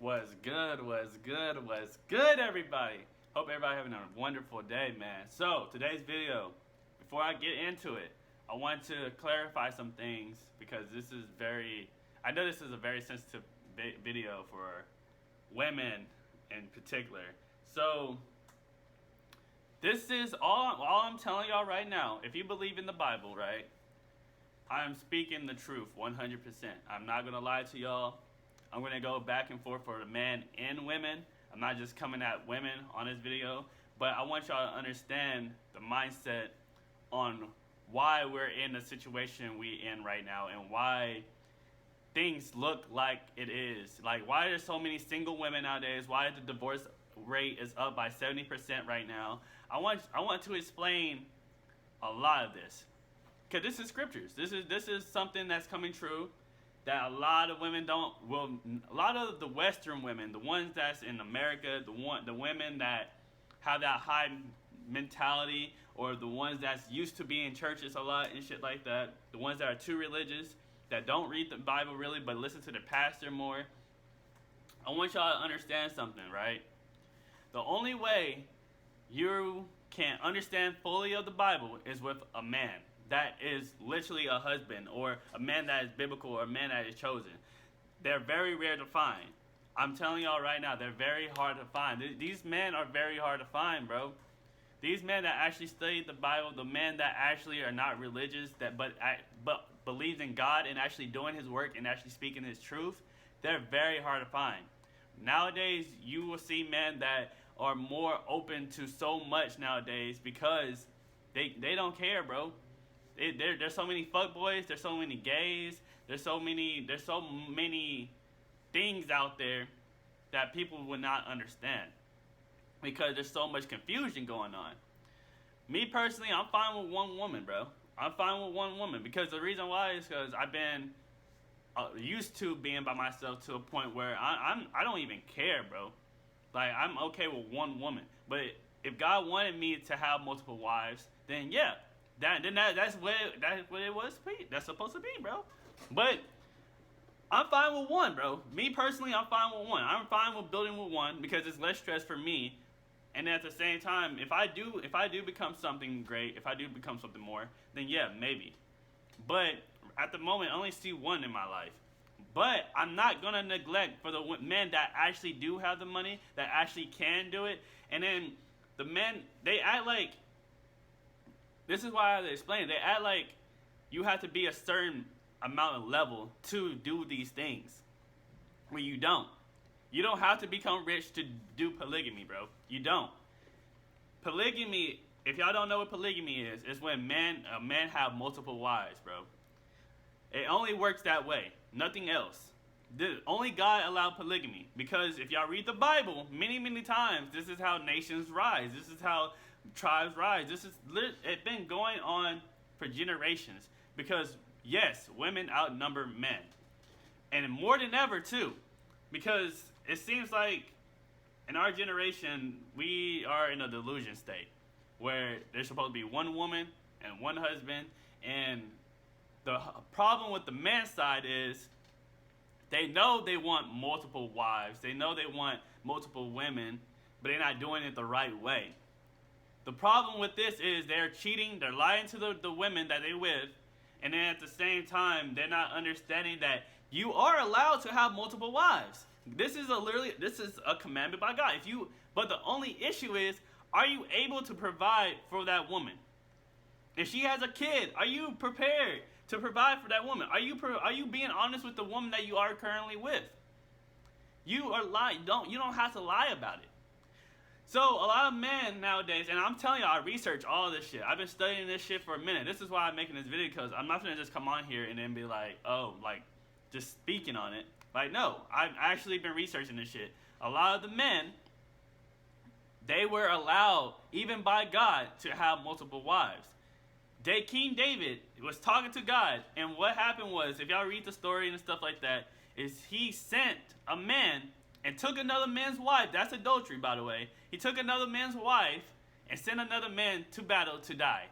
Was good, was good, was good, everybody. Hope everybody having a wonderful day, man. So, today's video, before I get into it, I want to clarify some things because I know this is a very sensitive video for women in particular. So, this is all I'm telling y'all right now. If you believe in the Bible, right, I'm speaking the truth 100%. I'm not going to lie to y'all. I'm going to go back and forth for the men and women. I'm not just coming at women on this video, but I want y'all to understand the mindset on why we're in the situation we in right now and why things look like it is. Like, why there's so many single women nowadays, why the divorce rate is up by 70% right now. I want to explain a lot of this. Because this is scriptures. This is something that's coming true. That a lot of women a lot of the Western women, the ones that's in America, the women that have that high mentality, or the ones that's used to being in churches a lot and shit like that, the ones that are too religious, that don't read the Bible really, but listen to the pastor more. I want y'all to understand something, right? The only way you can understand fully of the Bible is with a man that is literally a husband, or a man that is biblical, or a man that is chosen. They're very rare to find. I'm telling y'all right now, they're very hard to find. These men are very hard to find, bro. These men that actually study the Bible, the men that actually are not religious, but believes in God and actually doing His work and actually speaking His truth, they're very hard to find. Nowadays, you will see men that are more open to so much nowadays because they don't care, bro. There's so many fuckboys, there's so many gays, there's so many things out there that people would not understand because there's so much confusion going on. Me personally, I'm fine with one woman, bro. I'm fine with one woman because the reason why is because I've been used to being by myself to a point where I don't even care, bro. Like, I'm okay with one woman. But if God wanted me to have multiple wives, then yeah. That's what it was. That's supposed to be, bro. But I'm fine with one, bro. Me personally, I'm fine with one. I'm fine with building with one because it's less stress for me. And at the same time, if I do become something great, if I do become something more, then yeah, maybe. But at the moment, I only see one in my life. But I'm not gonna neglect for the men that actually do have the money, that actually can do it. And then the men, they act like. This is why I have to explain it. They act like you have to be a certain amount of level to do these things. When you don't. You don't have to become rich to do polygamy, bro. You don't. Polygamy, if y'all don't know what polygamy is when a man have multiple wives, bro. It only works that way. Nothing else. Only God allowed polygamy. Because if y'all read the Bible, many, many times, this is how nations rise. This is how tribes rise. It's been going on for generations. Because, yes, women outnumber men. And more than ever, too. Because it seems like in our generation, we are in a delusion state. Where there's supposed to be one woman and one husband. And the problem with the man's side is they know they want multiple wives. They know they want multiple women, but they're not doing it the right way. The problem with this is they're cheating, they're lying to the women that they with, and then at the same time, they're not understanding that you are allowed to have multiple wives. This is a commandment by God. But the only issue is, are you able to provide for that woman? If she has a kid, are you prepared to provide for that woman? Are you being honest with the woman that you are currently with? You are lying. You don't have to lie about it. So a lot of men nowadays, and I'm telling you, I research all this shit. I've been studying this shit for a minute. This is why I'm making this video, because I'm not gonna just come on here and then be like, oh, like just speaking on it. Like, no, I've actually been researching this shit. A lot of the men, they were allowed, even by God, to have multiple wives. King David was talking to God, and what happened was, if y'all read the story and stuff like that, is he sent a man and took another man's wife. That's adultery, by the way. He took another man's wife and sent another man to battle to die.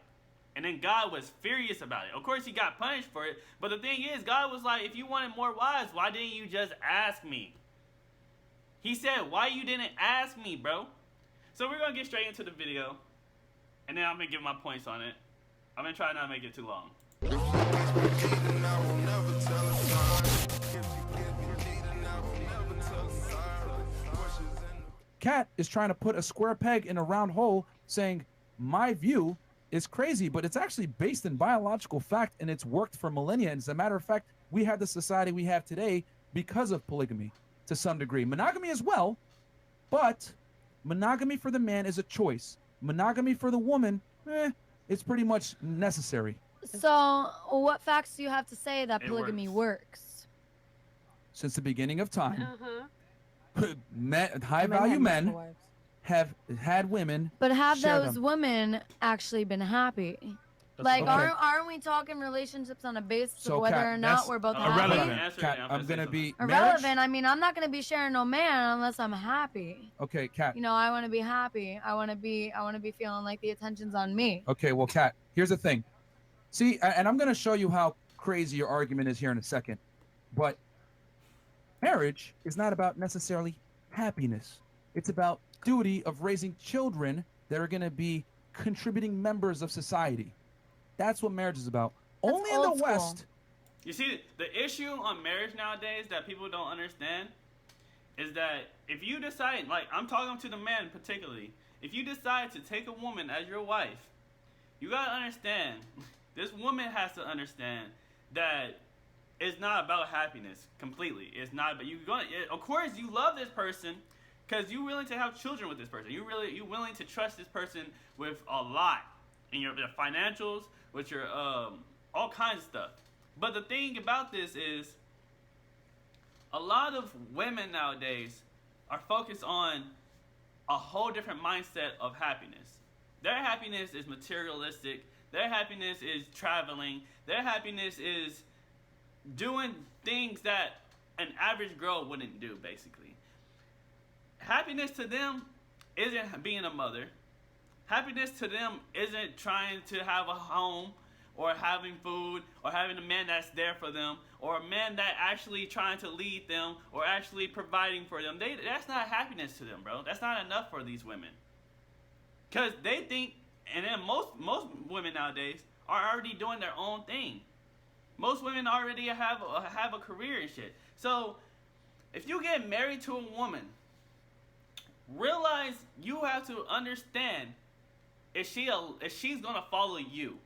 And then God was furious about it. Of course, he got punished for it. But the thing is, God was like, if you wanted more wives, why didn't you just ask me? He said, why you didn't ask me, bro? So we're going to get straight into the video. And then I'm going to give my points on it. I'm going to try not to make it too long. Kat is trying to put a square peg in a round hole, saying, my view is crazy, but it's actually based in biological fact, and it's worked for millennia. And as a matter of fact, we have the society we have today because of polygamy to some degree. Monogamy as well, but monogamy for the man is a choice. Monogamy for the woman, it's pretty much necessary. So, what facts do you have to say that polygamy works? Since the beginning of time, high-value men have had women. But have those them. women actually been happy? Like, aren't we talking relationships on a basis of whether or not we're both happy? Irrelevant. Kat, I'm gonna be irrelevant. Marriage? I mean, I'm not gonna be sharing no man unless I'm happy. Okay, Kat. You know, I want to be happy. I want to be feeling like the attention's on me. Okay, well, Kat, here's the thing. See, and I'm gonna show you how crazy your argument is here in a second. But marriage is not about necessarily happiness. It's about duty of raising children that are gonna be contributing members of society. That's what marriage is about. That's only in the school. West. You see, the issue on marriage nowadays that people don't understand is that if you decide, like I'm talking to the man particularly, if you decide to take a woman as your wife, you gotta understand, this woman has to understand that it's not about happiness completely. It's not, but of course you love this person because you're willing to have children with this person. You're willing to trust this person with a lot in your financials, with your all kinds of stuff. But the thing about this is, a lot of women nowadays are focused on a whole different mindset of happiness. Their happiness is materialistic. Their happiness is traveling. Their happiness is doing things that an average girl wouldn't do, basically. Happiness to them isn't being a mother. Happiness to them isn't trying to have a home or having food or having a man that's there for them or a man that actually trying to lead them or actually providing for them. That's not happiness to them, bro. That's not enough for these women. Because they think, and then most women nowadays are already doing their own thing. Most women already have a career and shit. So if you get married to a woman, realize you have to understand, is she's gonna follow you?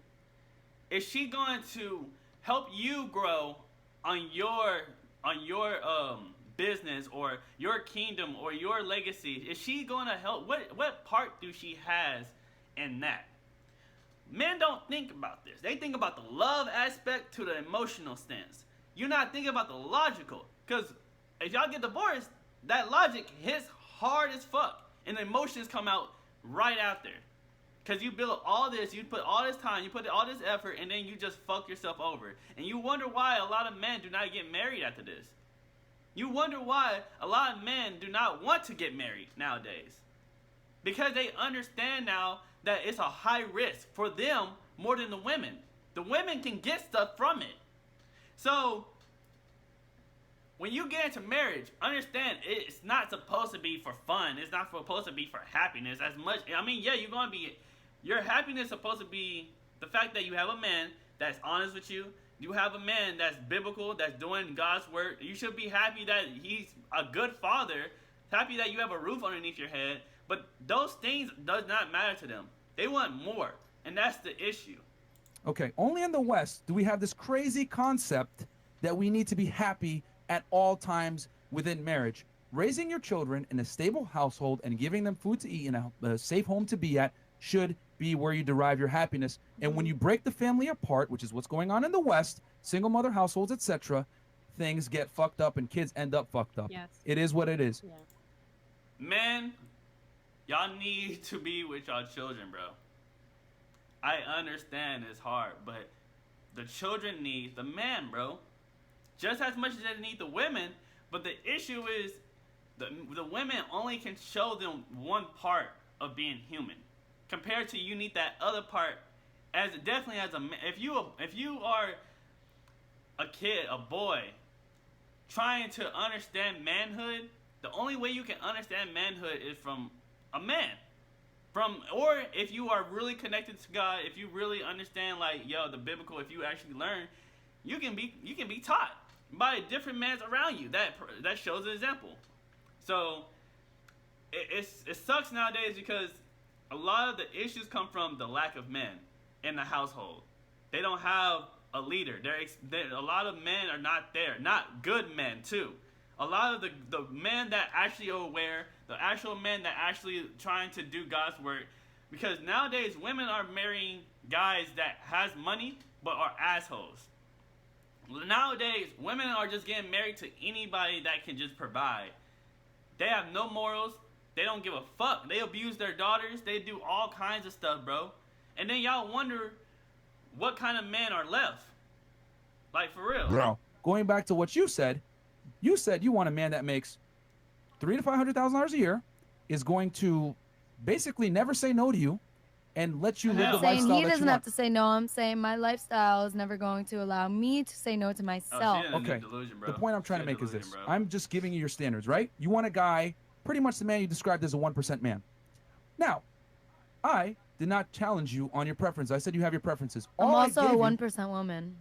Is she going to help you grow on your business or your kingdom or your legacy? Is she gonna help? What part do she has in that? Men don't think about this. They think about the love aspect to the emotional stance. You're not thinking about the logical. Because if y'all get divorced, that logic hits hard as fuck. And the emotions come out right after. Because you build all this, you put all this time, you put all this effort, and then you just fuck yourself over. And you wonder why a lot of men do not get married after this. You wonder why a lot of men do not want to get married nowadays. Because they understand now that it's a high risk for them more than the women. The women can get stuff from it. So, when you get into marriage, understand it's not supposed to be for fun. It's not supposed to be for happiness as much. I mean, yeah, your happiness is supposed to be the fact that you have a man that's honest with you. You have a man that's biblical, that's doing God's work. You should be happy that he's a good father. Happy that you have a roof underneath your head. But those things does not matter to them. They want more. And that's the issue. Okay, only in the West do we have this crazy concept that we need to be happy at all times within marriage. Raising your children in a stable household and giving them food to eat and a safe home to be at should be where you derive your happiness. And when you break the family apart, which is what's going on in the West, single mother households, etc., things get fucked up and kids end up fucked up. Yes. It is what it is. Yeah. Men, y'all need to be with y'all children, bro. I understand it's hard, but the children need the man, bro. Just as much as they need the women, but the issue is the women only can show them one part of being human. Compared to you need that other part definitely as a man. If you are a kid, a boy, trying to understand manhood, the only way you can understand manhood is from a man. Or if you are really connected to God, if you really understand the biblical, if you actually learn, you can be taught by different men around you that shows an example. So it sucks nowadays because a lot of the issues come from the lack of men in the household. They don't have a leader. A lot of men are not there. Not good men too. A lot of the men that actually are aware, the actual men that actually trying to do God's work, because nowadays women are marrying guys that has money but are assholes. Nowadays women are just getting married to anybody that can just provide. They have no morals. They don't give a fuck. They abuse their daughters. They do all kinds of stuff, bro. And then y'all wonder what kind of men are left. Like, for real. Bro, going back to what you said you want a man that makes $300,000 to $500,000 a year, is going to basically never say no to you, and let you live the lifestyle that you want. He doesn't have to say no. I'm saying my lifestyle is never going to allow me to say no to myself. Okay. The point I'm trying to make is this. I'm just giving you your standards, right? You want a guy, pretty much the man you described as a 1% man. Now, I did not challenge you on your preference. I said you have your preferences. I'm also a 1% woman.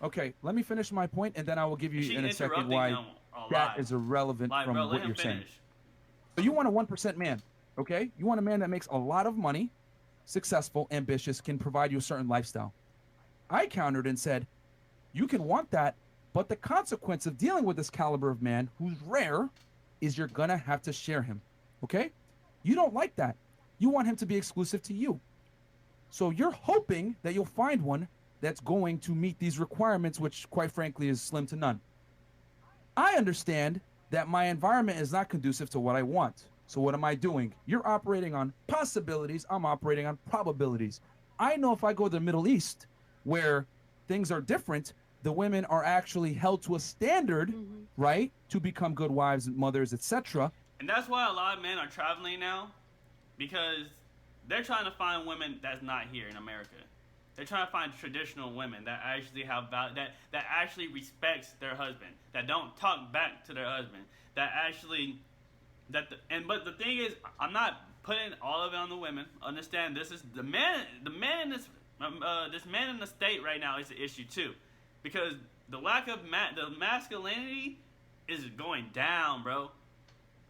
Okay, let me finish my point, and then I will give you in a second why that is irrelevant from what you're saying. So you want a 1% man, okay? You want a man that makes a lot of money, successful, ambitious, can provide you a certain lifestyle. I countered and said, you can want that, but the consequence of dealing with this caliber of man, who's rare, is you're gonna have to share him, okay? You don't like that. You want him to be exclusive to you. So you're hoping that you'll find one that's going to meet these requirements, which quite frankly is slim to none. I understand that my environment is not conducive to what I want. So what am I doing? You're operating on possibilities. I'm operating on probabilities. I know if I go to the Middle East, where things are different, the women are actually held to a standard, right, to become good wives and mothers, etc. And that's why a lot of men are traveling now, because they're trying to find women that's not here in America. They're trying to find traditional women that actually have that actually respects their husband, that don't talk back to their husband, that actually but the thing is, I'm not putting all of it on the women. Understand, this is the man in this man in the state right now is the issue too, because the lack of the masculinity is going down, bro.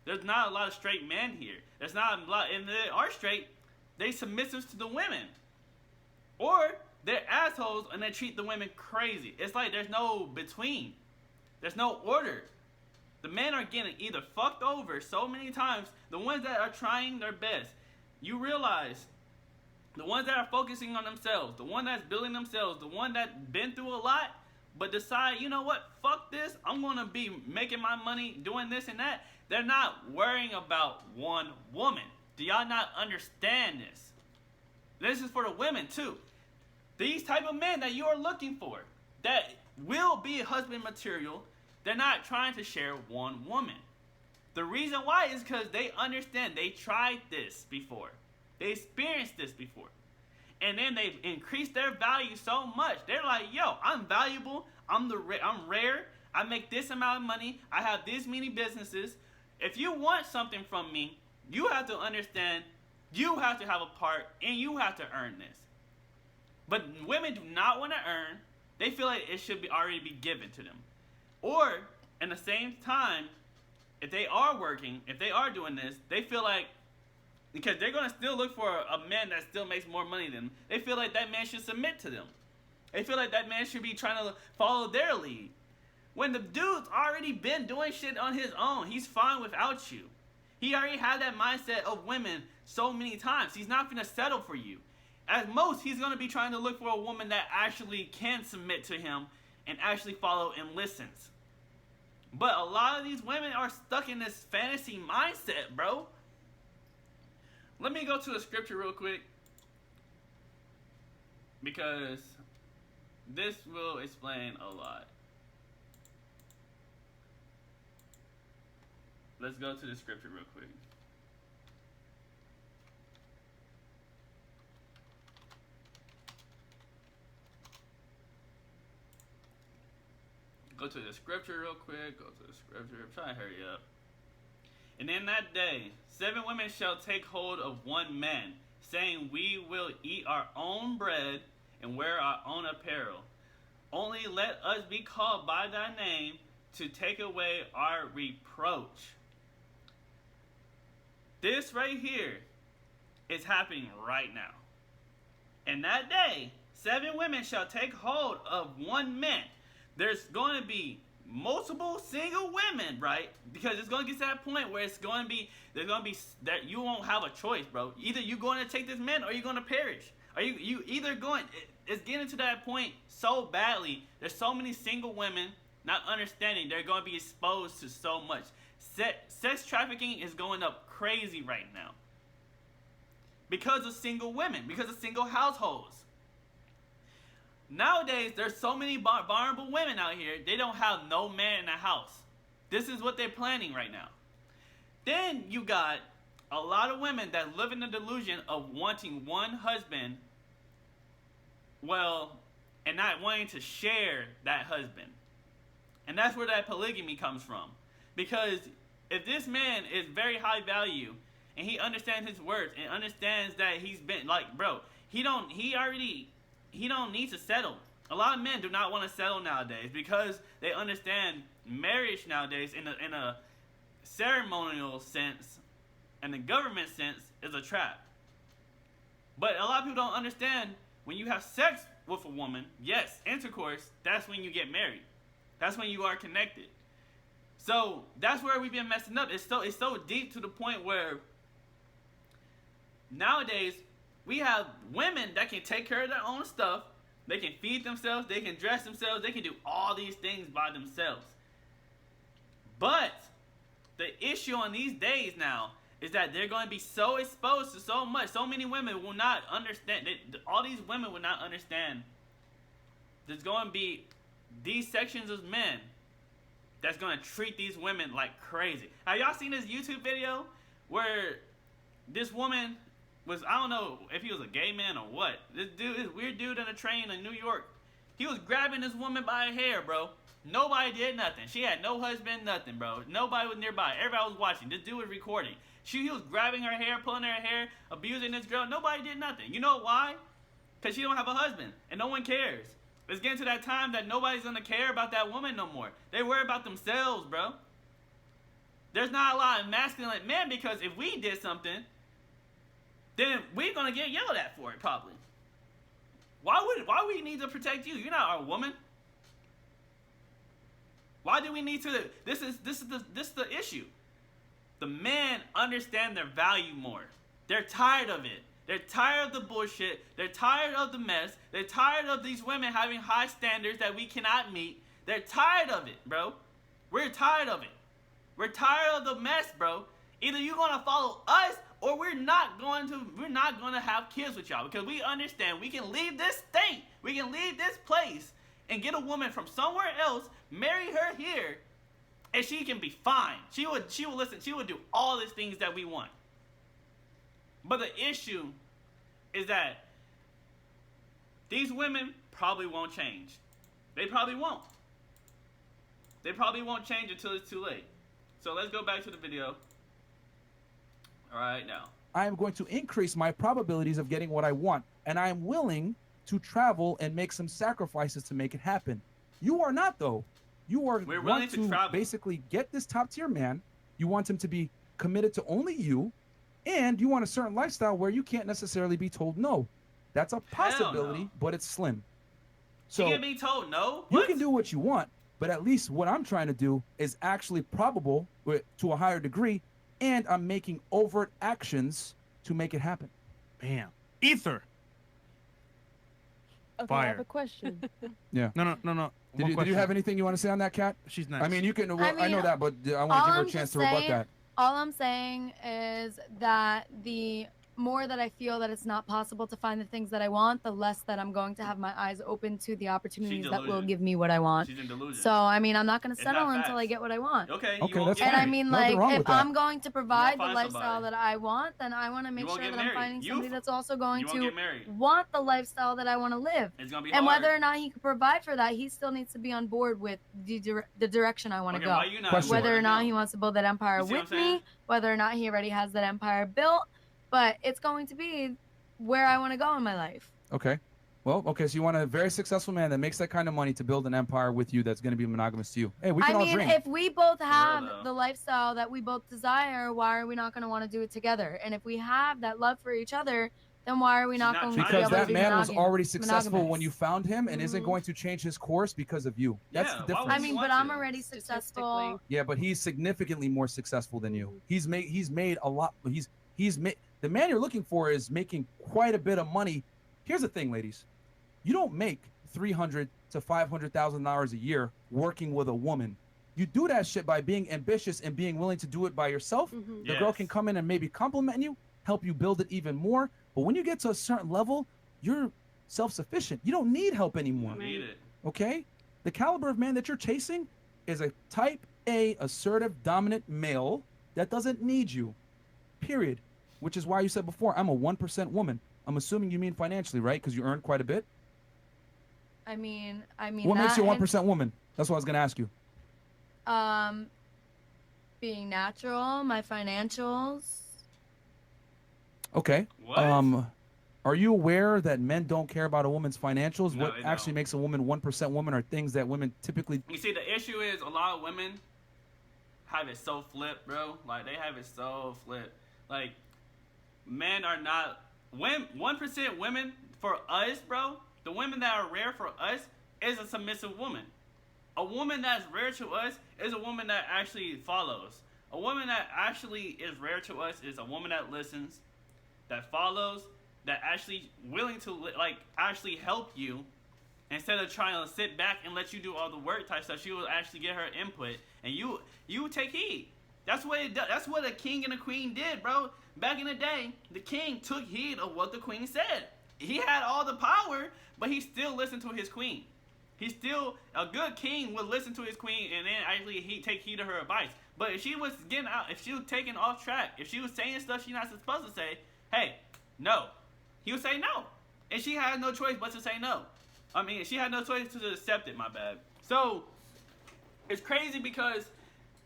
There's not a lot of straight men here. There's not a lot, and they are straight. They submissive to the women. Or they're assholes and they treat the women crazy. It's like there's no between. There's no order. The men are getting either fucked over so many times. The ones that are trying their best. You realize the ones that are focusing on themselves, the one that's building themselves, the one that's been through a lot, but decide, you know what, fuck this. I'm going to be making my money doing this and that. They're not worrying about one woman. Do y'all not understand this? This is for the women too. These type of men that you are looking for, that will be husband material, they're not trying to share one woman. The reason why is because they understand. They tried this before. They experienced this before. And then they've increased their value so much. They're like, yo, I'm valuable. I'm rare. I make this amount of money. I have this many businesses. If you want something from me, you have to understand. You have to have a part, and you have to earn this. But women do not want to earn. They feel like it should already be given to them. Or, in the same time, if they are working, if they are doing this, they feel like, because they're going to still look for a man that still makes more money than them, they feel like that man should submit to them. They feel like that man should be trying to follow their lead. When the dude's already been doing shit on his own, he's fine without you. He already had that mindset of women so many times. He's not going to settle for you. At most, he's going to be trying to look for a woman that actually can submit to him and actually follow and listens. But a lot of these women are stuck in this fantasy mindset, bro. Let me go to the scripture real quick, because this will explain a lot. Let's go to the scripture real quick. Go to the scripture real quick. Go to the scripture. I'm trying to hurry up. And in that day, 7 women shall take hold of one man, saying, we will eat our own bread and wear our own apparel. Only let us be called by thy name to take away our reproach. This right here is happening right now. In that day, 7 women shall take hold of one man. There's going to be multiple single women, right? Because it's going to get to that point where it's going to be, there's going to be, that you won't have a choice, bro. Either you're going to take this man or you're going to perish. Are you either going, it's getting to that point so badly. There's so many single women not understanding they're going to be exposed to so much. Sex trafficking is going up crazy right now. Because of single women, because of single households. Nowadays, there's so many vulnerable women out here, they don't have no man in the house. This is what they're planning right now. Then you got a lot of women that live in the delusion of wanting one husband, well, and not wanting to share that husband. And that's where that polygamy comes from. Because if this man is very high value, and he understands his worth, and understands that he's been, like, bro, he don't need to settle. A lot of men do not want to settle nowadays because they understand marriage nowadays in a ceremonial sense and the government sense is a trap. But a lot of people don't understand when you have sex with a woman, yes, intercourse, that's when you get married. That's when you are connected. So that's where we've been messing up. It's so deep to the point where nowadays we have women that can take care of their own stuff. They can feed themselves. They can dress themselves. They can do all these things by themselves. But the issue on these days now is that they're going to be so exposed to so much. So many women will not understand. All these women will not understand. There's going to be these sections of men that's going to treat these women like crazy. Have y'all seen this YouTube video where this woman was, I don't know if he was a gay man or what. This weird dude in a train in New York, he was grabbing this woman by her hair, bro. Nobody did nothing. She had no husband, nothing, bro. Nobody was nearby. Everybody was watching. This dude was recording. He was grabbing her hair, pulling her hair, abusing this girl. Nobody did nothing. You know why? Because she don't have a husband, and no one cares. It's getting to that time that nobody's going to care about that woman no more. They worry about themselves, bro. There's not a lot of masculine men because if we did something, then we're going to get yelled at for it, probably. Why we need to protect you? You're not our woman. Why do we need to? This is the issue. The men understand their value more. They're tired of it. They're tired of the bullshit. They're tired of the mess. They're tired of these women having high standards that we cannot meet. They're tired of it, bro. We're tired of it. We're tired of the mess, bro. Either you're gonna follow us or we're not going to have kids with y'all because we understand we can leave this state, we can leave this place and get a woman from somewhere else, marry her here, and she can be fine. She would listen, she would do all these things that we want. But the issue is that these women probably won't change. They probably won't. They probably won't change until it's too late. So let's go back to the video. All right, now. I am going to increase my probabilities of getting what I want, and I am willing to travel and make some sacrifices to make it happen. You are not, though. You are willing to basically get this top-tier man. You want him to be committed to only you, and you want a certain lifestyle where you can't necessarily be told no. That's a possibility, no. But it's slim. So you can't be told no? You can do what you want, but at least what I'm trying to do is actually probable to a higher degree, and I'm making overt actions to make it happen. Bam. Ether. Okay, Fire. I have a question. Yeah. No. Did you have anything you want to say on that, Kat? She's nice. I mean, you can. I know that, but I want to give her a chance to rebut that. All I'm saying is that the more that I feel that it's not possible to find the things that I want, the less that I'm going to have my eyes open to the opportunities that will delusion. give me what I want. She's in delusion. So, I mean, I'm not going to It's settle not until I facts. get what I want. Okay, Okay, you won't that's get And I married. mean, Nothing like, wrong if with that. I'm going to provide the find lifestyle somebody. that I want, then I want to make won't sure get that I'm married. finding You- somebody that's also going you won't to get married. want the lifestyle that I want to live. It's gonna be And hard. whether or not he can provide for that, he still needs to be on board with the direction I want to Okay, go. why you not Question. Whether or right not now? he wants to build that empire You see what with I'm saying? me, whether or not he already has that empire built, but it's going to be where I want to go in my life. Okay. Well, okay, so you want a very successful man that makes that kind of money to build an empire with you that's going to be monogamous to you. Hey, we can I all mean, dream. if we both have though. the lifestyle that we both desire, why are we not going to want to do it together? And if we have that love for each other, then why are we She's not not going to be Because able to that be man was monogamous? already successful when you found him and isn't Mhm. going to change his course because of you. That's Yeah, the why difference. would I you mean, want but I'm to? already Statistically. successful. Yeah, but he's significantly more successful than you. He's made a lot. He's made the man you're looking for is making quite a bit of money. Here's the thing, ladies, you don't make $300,000 to $500,000 a year working with a woman. You do that shit by being ambitious and being willing to do it by yourself. Mhm. The girl Yes. can come in and maybe compliment you, help you build it even more. But when you get to a certain level, you're self-sufficient. You don't need help You anymore. need it. Okay? The caliber of man that you're chasing is a type A assertive dominant male that doesn't need you. Period. Which is why you said before, I'm a 1% woman. I'm assuming you mean financially, right? Because you earn quite a bit. I mean, What makes you a that 1% woman? That's what I was gonna ask you. and, being natural, my financials. Okay. What? Are you aware that men don't care about a woman's financials? No, What they actually don't. makes a woman 1% woman are things that women typically. You see, the issue is a lot of women have it so flipped, bro. Like they have it so flipped. Like men are not 1% women for us, bro. The women that are rare for us is a submissive woman. A woman that's rare to us is a woman that actually follows. A woman that actually is rare to us is a woman that listens, that follows, that actually willing to like actually help you instead of trying to sit back and let you do all the work type stuff. She will actually get her input and you take heed. That's what it does. That's what a king and a queen did, bro. Back in the day, the king took heed of what the queen said. He had all the power, but he still listened to his queen. He's still a good king would listen to his queen and then actually he take heed of her advice. But if she was getting out, if she was taking off track, if she was saying stuff she's not supposed to say, hey, no, he would say no, and she had no choice but to say no. I mean, she had no choice to accept it. My bad. So it's crazy because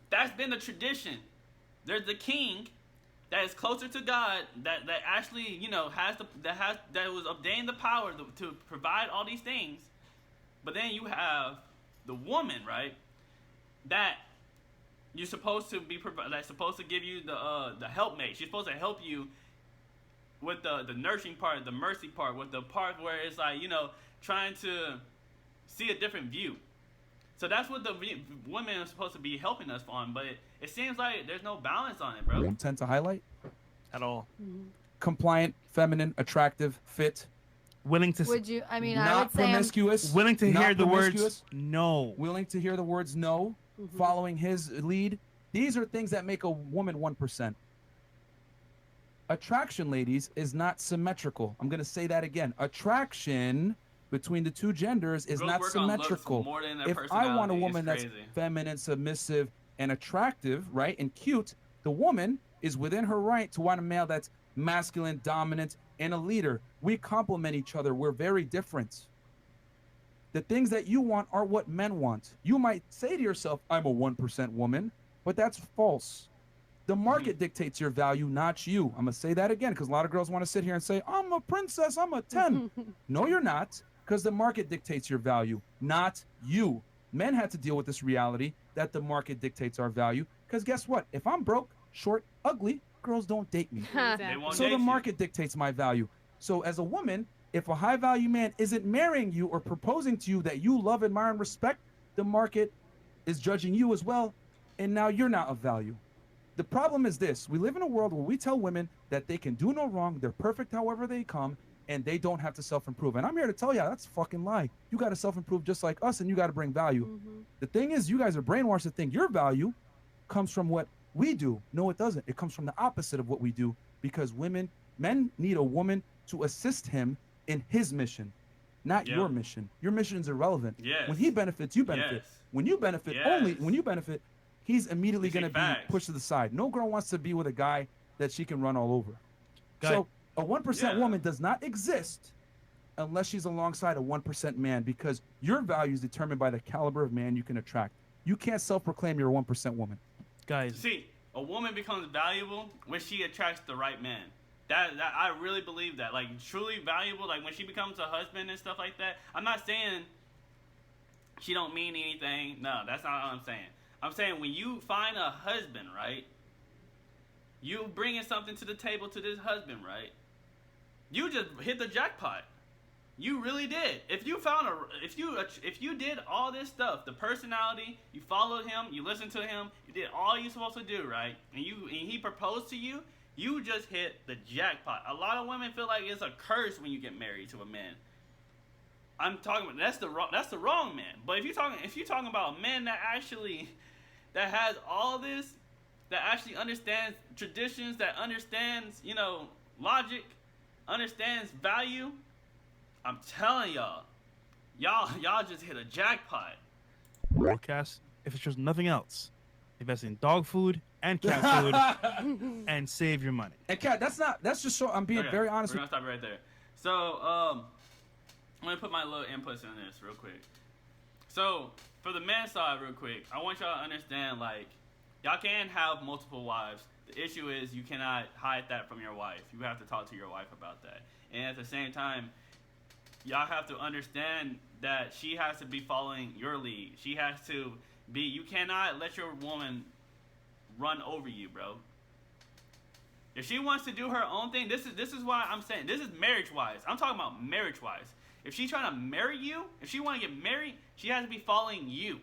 that's been the tradition. There's the king that is closer to God, that actually, you know, that was obtained the power to provide all these things. But then you have the woman, right? That you're supposed to be that's supposed to give you the helpmate. She's supposed to help you with the nurturing part, the mercy part, with the part where it's like, you know, trying to see a different view. So that's what the women are supposed to be helping us on, but it seems like there's no balance on it, bro. Tend to highlight At all. compliant, feminine, attractive, fit, Willing to Would you? I mean, I not would say I'm promiscuous, willing to not hear the words promiscuous, no. willing to hear the words no, following his lead. These are things that make a woman 1%. Attraction, ladies, is not symmetrical. I'm going to say that again. Attraction between the two genders is Girls not work on looks symmetrical. more than their If I want a personality. woman It's that's crazy. feminine, submissive, and attractive, right, and cute, the woman is within her right to want a male that's masculine, dominant, and a leader. We complement each other. We're very different. The things that you want are what men want. You might say to yourself, I'm a 1% woman, but that's false. The market dictates your value, not you. I'm going to say that again because a lot of girls want to sit here and say, I'm a princess, I'm a 10. No, you're not, because the market dictates your value, not you. Men had to deal with this reality that the market dictates our value because guess what? If I'm broke, short, ugly, girls don't date me. They won't So date the you. market dictates my value. So as a woman, if a high value man isn't marrying you or proposing to you that you love, admire, and respect, the market is judging you as well, and now you're not of value. The problem is this: we live in a world where we tell women that they can do no wrong, they're perfect however they come, and they don't have to self-improve. And I'm here to tell you that's a fucking lie. You got to self-improve just like us, and you got to bring value. The thing is, you guys are brainwashed to think your value comes from what we do. No, it doesn't. It comes from the opposite of what we do because women Men need a woman to assist him in his mission, not Yeah. your mission. Your mission is irrelevant. Yes. When he benefits, you benefit. Yes. When you benefit, Yes. only when you benefit, he's immediately These going to are be facts. pushed to the side. No girl wants to be with a guy that she can run all over. Guy- So a 1% Yeah. woman does not exist unless she's alongside a 1% man, because your value is determined by the caliber of man you can attract. You can't self-proclaim you're a 1% woman. Guys, See, a woman becomes valuable when she attracts the right man. That I really believe that. Like, truly valuable, like when she becomes a husband and stuff like that. I'm not saying she don't mean anything. No, that's not what I'm saying. I'm saying when you find a husband, right? You bringing something to the table to this husband, right? You just hit the jackpot. You really did. If you found if you did all this stuff, the personality, you followed him, you listened to him, you did all you're supposed to do, right? And he proposed to you, you just hit the jackpot. A lot of women feel like it's a curse when you get married to a man. I'm talking about that's the wrong man. But if you're talking about a man that has all this, that actually understands traditions, that understands, logic, understands value, I'm telling y'all just hit a jackpot. forecast, if it's just nothing else, invest in dog food and cat food and save your money. And Kat, that's just so I'm being Okay, very honest We're with gonna stop right there. So, I'm gonna put my little inputs in this real quick. So, for the man side, real quick, I want y'all to understand, like, y'all can have multiple wives. The issue is you cannot hide that from your wife. You have to talk to your wife about that. And at the same time, y'all have to understand that she has to be following your lead. She has to be. You cannot let your woman run over you, bro. If she wants to do her own thing, this is why I'm saying this is marriage wise. I'm talking about marriage wise. If she's trying to marry you, if she want to get married, she has to be following you.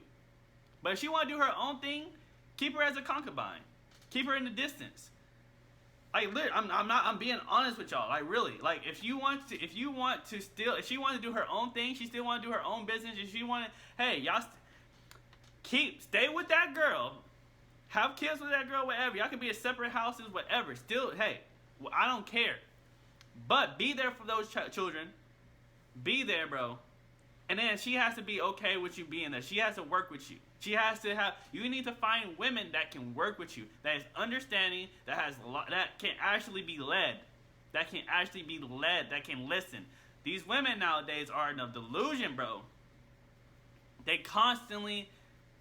But if she want to do her own thing, keep her as a concubine. Keep her in the distance. I'm being honest with y'all. Like, really, like, if she want to do her own thing, she still want to do her own business. If she want to, hey, y'all, stay with that girl, have kids with that girl, whatever. Y'all can be in separate houses, whatever. Still, hey, I don't care. But be there for those children. Be there, bro. And then she has to be okay with you being there. She has to work with you. You need to find women that can work with you, that is understanding, that can actually be led, that can listen. These women nowadays are in a delusion, bro. They constantly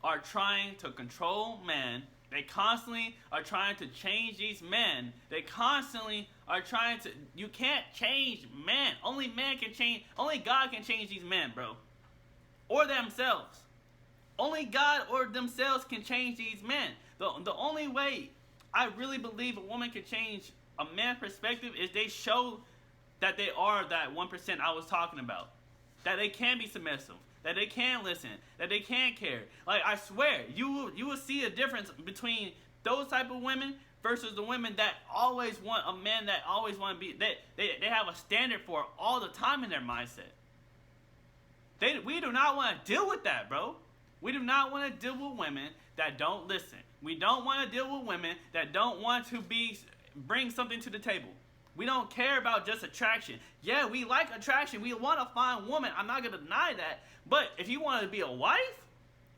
are trying to control men. They constantly are trying to change these men. They constantly are trying to. You can't change men. Only God can change these men, bro. Or themselves. Only God or themselves can change these men. The only way I really believe a woman can change a man's perspective is they show that they are that 1% I was talking about. That they can be submissive. That they can listen. That they can care. Like, I swear, you will see a difference between those type of women versus the women that always want a man that always want to be. They have a standard for all the time in their mindset. We do not want to deal with that, bro. We do not want to deal with women that don't listen. We don't want to deal with women that don't want to bring something to the table. We don't care about just attraction. Yeah, we like attraction. We want to find woman. I'm not going to deny that. But if you want to be a wife,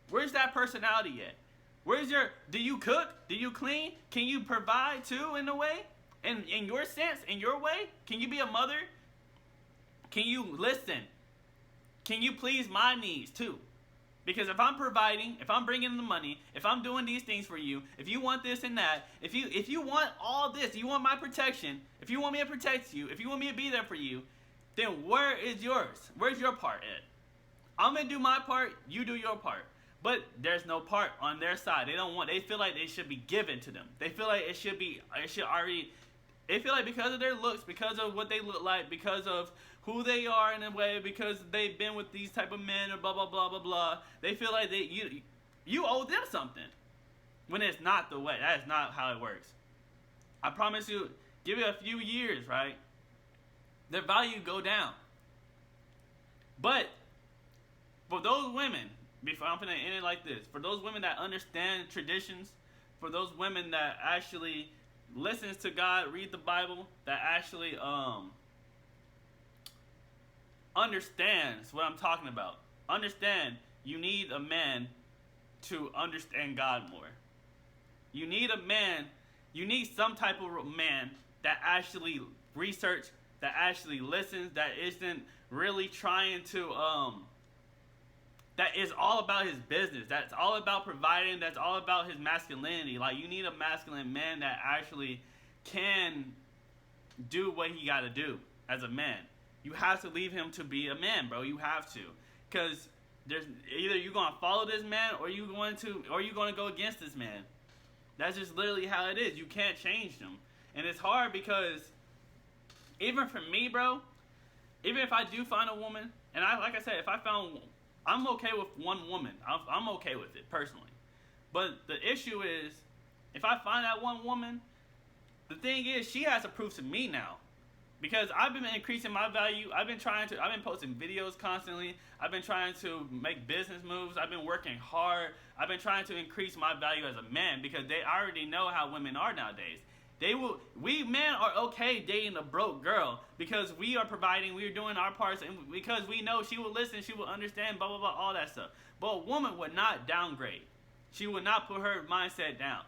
where's that personality at? Do you cook? Do you clean? Can you provide too in a way? In your sense, in your way? Can you be a mother? Can you listen? Can you please my needs too? Because if I'm providing, if I'm bringing in the money, if I'm doing these things for you, if you want this and that, if you want all this, you want my protection, if you want me to protect you, if you want me to be there for you, then where is yours? Where's your part at? I'm going to do my part, you do your part. But there's no part on their side. They feel like they should be given to them. They feel like they feel like because of their looks, because of what they look like, because of who they are in a way, because they've been with these type of men or blah, blah, blah, blah, blah. They feel like you owe them something. When it's not the way. That is not how it works. I promise you, give it a few years, right? Their value go down. But for those women, before I'm going to end it like this, for those women that understand traditions, for those women that actually listens to God, read the Bible, that actually understands what I'm talking about. Understand, you need a man to understand God more. You need a man, you need some type of man that actually research, that actually listens, that isn't really trying to that is all about his business, that's all about providing, that's all about his masculinity. Like, you need a masculine man that actually can do what he gotta do as a man. You have to leave him to be a man, bro. You have to, because there's either you're gonna follow this man or you're going to go against this man. That's just literally how it is. You can't change them, and it's hard because even for me, bro, even if I do find a woman, and like I said, if I found, I'm okay with one woman. I'm okay with it personally, but the issue is, if I find that one woman, the thing is, she has to prove to me now. Because I've been increasing my value. I've been posting videos constantly. I've been trying to make business moves. I've been working hard. I've been trying to increase my value as a man because they already know how women are nowadays. We men are okay dating a broke girl because we are providing, we are doing our parts, and because we know she will listen, she will understand, blah, blah, blah, all that stuff. But a woman would not downgrade. She would not put her mindset down.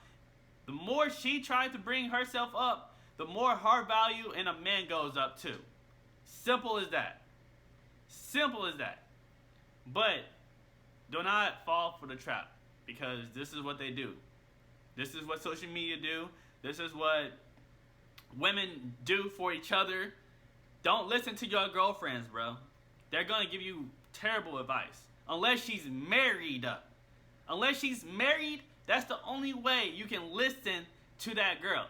The more she tried to bring herself up, the more her value in a man goes up too. Simple as that. Simple as that. But do not fall for the trap, because this is what they do. This is what social media do. This is what women do for each other. Don't listen to your girlfriends, bro. They're going to give you terrible advice. Unless she's married. Unless she's married, that's the only way you can listen to that girl.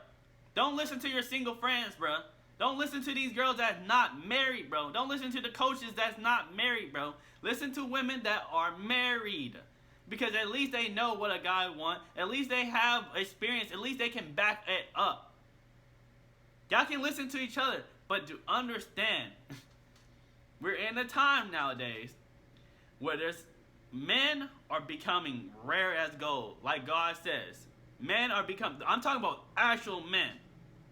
Don't listen to your single friends, bro. Don't listen to these girls that's not married, bro. Don't listen to the coaches that's not married, bro. Listen to women that are married. Because at least they know what a guy wants. At least they have experience. At least they can back it up. Y'all can listen to each other, but to understand, we're in a time nowadays where men are becoming rare as gold, like God says. Men are I'm talking about actual men.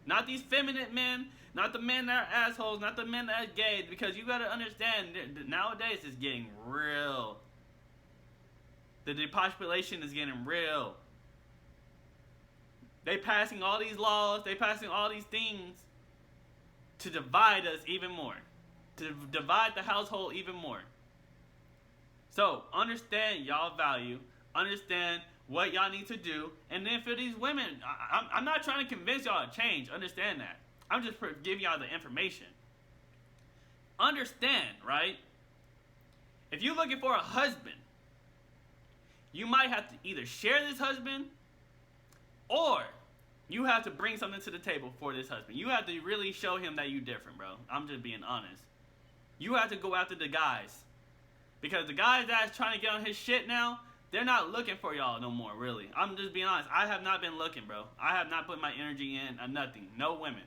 Not these feminine men, not the men that are assholes, not the men that are gay, because you gotta understand, nowadays it's getting real. The depopulation is getting real. They passing all these laws, they passing all these things to divide us even more. To divide the household even more. So, understand y'all value, understand what y'all need to do, and then for these women, I'm not trying to convince y'all to change, understand that. I'm just giving y'all the information. Understand, right? If you're looking for a husband, you might have to either share this husband, or you have to bring something to the table for this husband. You have to really show him that you're different, bro. I'm just being honest. You have to go after the guys. Because the guys that's trying to get on his shit now, they're not looking for y'all no more, really. I'm just being honest. I have not been looking, bro. I have not put my energy in nothing. No women.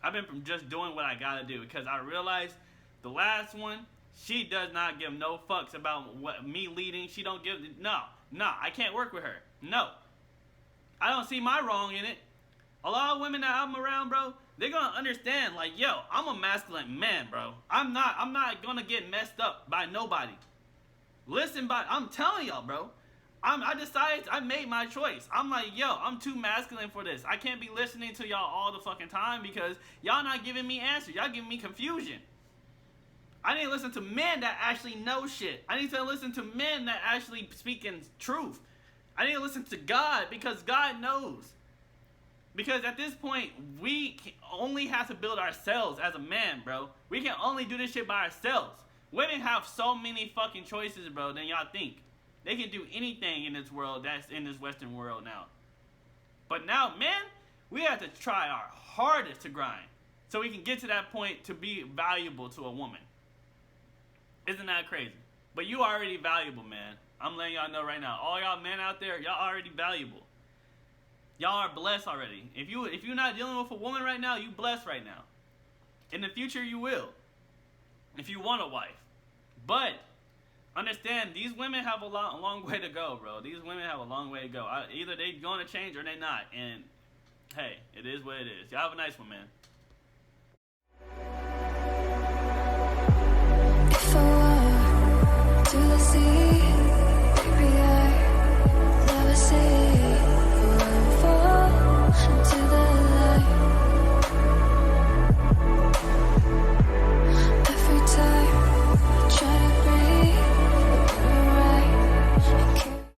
I've been from just doing what I gotta do, because I realized the last one, she does not give no fucks about what me leading. She don't give, no, I can't work with her. No. I don't see my wrong in it. A lot of women that I'm around, bro, they're gonna understand, like, yo, I'm a masculine man, bro. I'm not gonna get messed up by nobody. I'm telling y'all, bro. I decided, I made my choice. I'm like, yo, I'm too masculine for this. I can't be listening to y'all all the fucking time because y'all not giving me answers. Y'all giving me confusion. I need to listen to men that actually know shit. I need to listen to men that actually speak in truth. I need to listen to God, because God knows. Because at this point, we only have to build ourselves as a man, bro. We can only do this shit by ourselves. Women have so many fucking choices, bro, than y'all think. They can do anything in this world that's in this Western world now. But now, men, we have to try our hardest to grind so we can get to that point to be valuable to a woman. Isn't that crazy? But you already valuable, man. I'm letting y'all know right now. All y'all men out there, y'all already valuable. Y'all are blessed already. If you're not dealing with a woman right now, you blessed right now. In the future, you will. If you want a wife. But understand, these women have a long way to go, bro. These women have a long way to go. Either they're going to change or they're not. And hey, it is what it is. Y'all have a nice one, man.